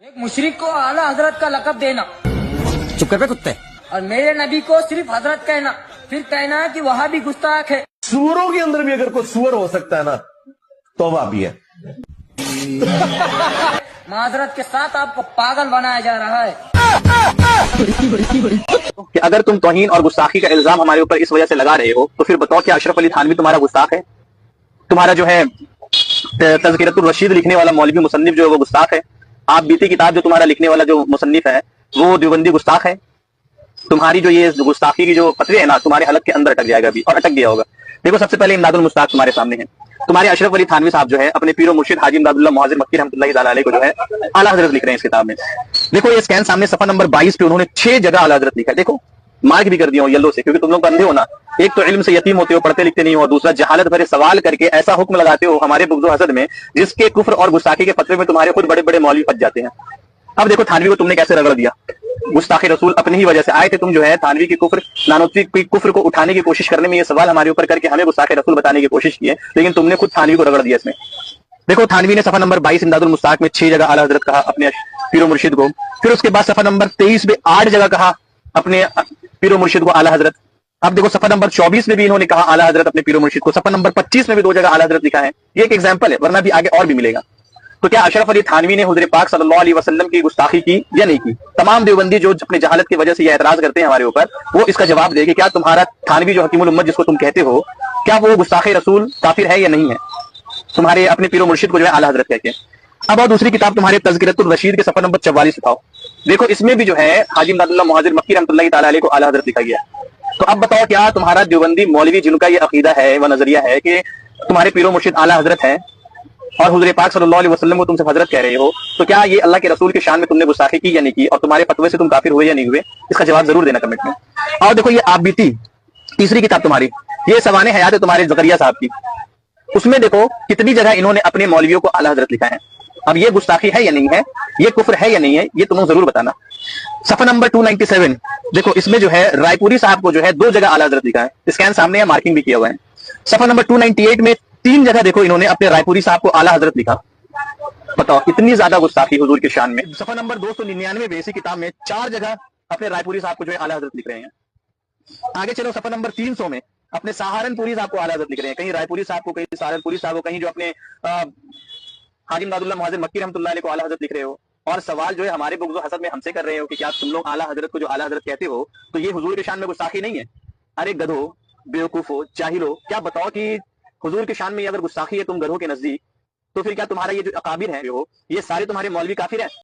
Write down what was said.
ایک مشرک کو اعلیٰ حضرت کا لقب دینا چپ کر پہ کتے اور میرے نبی کو صرف حضرت کہنا، پھر کہنا کہ وہاں بھی گستاخ ہے۔ سوروں کے اندر بھی اگر کوئی سور ہو سکتا ہے نا تو وہ بھی ہے۔ معذرت کے ساتھ آپ کو پاگل بنایا جا رہا ہے۔ کہ اگر تم توہین اور گستاخی کا الزام ہمارے اوپر اس وجہ سے لگا رہے ہو تو پھر بتاؤ کہ اشرف علی تھانوی تمہارا گستاخ ہے؟ تمہارا جو ہے تذکرۃ الرشید لکھنے والا مولوی مصنف جو ہے وہ گستاخ ہے؟ آپ بیتی کتاب جو تمہارا لکھنے والا جو مصنف ہے وہ دیوبندی گستاخ ہے؟ تمہاری جو یہ گستاخی کی جو فتوی ہے نا تمہارے حلق کے اندر اٹک جائے گا بھی، اور اٹک گیا ہوگا۔ دیکھو سب سے پہلے امداد المشتاق تمہارے سامنے ہے۔ تمہارے اشرف علی تھانوی صاحب جو ہے اپنے پیر و مرشد حاجی امداد اللہ مہاجر مکی رحمۃ اللہ تعالی علیہ کو جو ہے اعلیٰ حضرت لکھ رہے ہیں اس کتاب میں۔ دیکھو یہ سکین سامنے صفحہ نمبر 22 پہ انہوں نے 6 جگہ اعلیٰ حضرت لکھا ہے۔ دیکھو مارک بھی کر دیا ہوں یلو سے، کیونکہ تم لوگ اندھے ہو نا، ایک تو علم سے یتیم ہوتے ہو، پڑھتے لکھتے نہیں ہو، اور دوسرا جہالت بھرے سوال کر کے ایسا حکم لگاتے ہو ہمارے بغض و حسد میں جس کے کفر اور گستاخی کے فتوے میں تمہارے خود بڑے بڑے مولوی پھنس جاتے ہیں۔ اب دیکھو تھانوی کو تم نے کیسے رگڑ دیا، گستاخی رسول اپنی ہی وجہ سے آئے تھے تم جو ہے تھانوی کی کفر نانوتوی کی کفر کو اٹھانے کی کوشش کرنے میں یہ سوال ہمارے اوپر کر کے ہمیں گستاخی رسول بتانے کی کوشش کی ہے، لیکن تم نے خود تھانوی کو رگڑ دیا اس میں۔ دیکھو تھانوی نے صفحہ نمبر 22 امداد المشتاق میں 6 جگہ اعلیٰ حضرت کہا اپنے پیر و مرشد کو، پھر اس کے بعد صفحہ نمبر 23 میں 8 جگہ کہا اپنے پیر و مرشد کو اعلیٰ حضرت۔ اب دیکھو صفحہ نمبر 24 میں بھی انہوں نے کہا اعلیٰ حضرت اپنے پیر و مرشد کو، صفحہ نمبر 25 میں بھی 2 جگہ اعلیٰ حضرت لکھا ہے۔ یہ ایک ایگزامپل ہے، ورنہ بھی آگے اور بھی ملے گا۔ تو کیا اشرف علی تھانوی نے حضور پاک صلی اللہ علیہ وسلم کی گستاخی کی یا نہیں کی؟ تمام دیوبندی جو اپنے جہالت کی وجہ سے یہ اعتراض کرتے ہیں ہمارے اوپر، وہ اس کا جواب دے کہ کیا تمہارا تھانوی جو حکیم الامت جس کو تم کہتے ہو، کیا وہ گستاخ رسول کافر ہے یا نہیں ہے، تمہارے اپنے پیر و مرشد کو جو ہے اعلیٰ حضرت کہہ کے؟ اب اور دوسری کتاب تمہارے تذکرۃ الرشید کے صفحہ نمبر 44 اٹھاؤ، دیکھو اس میں بھی جو ہے حاجی امداد اللہ مہاجر مکی رحمۃ اللہ تعالی علیہ کو اعلیٰ حضرت لکھا گیا ہے۔ تو اب بتاؤ کیا تمہارا دیوبندی مولوی جن کا یہ عقیدہ ہے وہ نظریہ ہے کہ تمہارے پیر و مرشد اعلیٰ حضرت ہے اور حضور پاک صلی اللہ علیہ وسلم کو تم سے حضرت کہہ رہے ہو، تو کیا یہ اللہ کے رسول کی شان میں تم نے گستاخی کی یا نہیں کی، اور تمہارے فتوے سے تم کافر ہوئے یا نہیں ہوئے؟ اس کا جواب ضرور دینا کمنٹ میں۔ اور دیکھو یہ آپ بیتی تیسری کتاب تمہاری، یہ سوانح حیات تمہارے زکریا صاحب کی، اس میں دیکھو کتنی جگہ انہوں نے اپنے مولویوں کو اعلیٰ حضرت لکھا ہے۔ اب یہ گستاخی ہے یا نہیں ہے، یہ کفر ہے یا نہیں ہے، یہ تم ضرور بتانا۔ صفحہ نمبر 297 دیکھو اس میں جو ہے رائے پوری صاحب کو جو ہے 2 جگہ اعلیٰ حضرت لکھا ہے، اسکین سامنے ہے، مارکنگ بھی کیا ہوا ہے۔ صفحہ نمبر 298 میں 3 جگہ دیکھو انہوں نے اپنے رائے پوری صاحب کو اعلیٰ حضرت لکھا۔ بتاؤ اتنی زیادہ گستاخی حضور کی شان میں۔ صفحہ نمبر 299 میں اسی کتاب میں 4 جگہ اپنے رائے پوری صاحب کو جو ہے اعلیٰ حضرت لکھ رہے ہیں۔ آگے چلو صفحہ نمبر 300 میں اپنے سہارنپوری صاحب کو اعلیٰ حضرت لکھ رہے ہیں، کہیں رائے پوری صاحب کو، کہیں سہارنپوری صاحب کو، کہیں جو اپنے حاجی امداد اللہ مہاجر مکی رحمۃ اللہ علیہ کو اعلیٰ حضرت لکھ رہے ہو۔ اور سوال جو ہے ہمارے بغض و حسد میں ہم سے کر رہے ہو کہ کیا تم لوگ اعلیٰ حضرت کو جو اعلیٰ حضرت کہتے ہو تو یہ حضور کی شان میں گستاخی نہیں ہے؟ ارے گدھو، بیوقوفو، جاہلو، کیا بتاؤ کہ حضور کی شان میں اگر گستاخی ہے تم گدھوں کے نزدیک، تو پھر کیا تمہارا یہ جو اکابر ہیں یہ سارے تمہارے مولوی کافر ہیں؟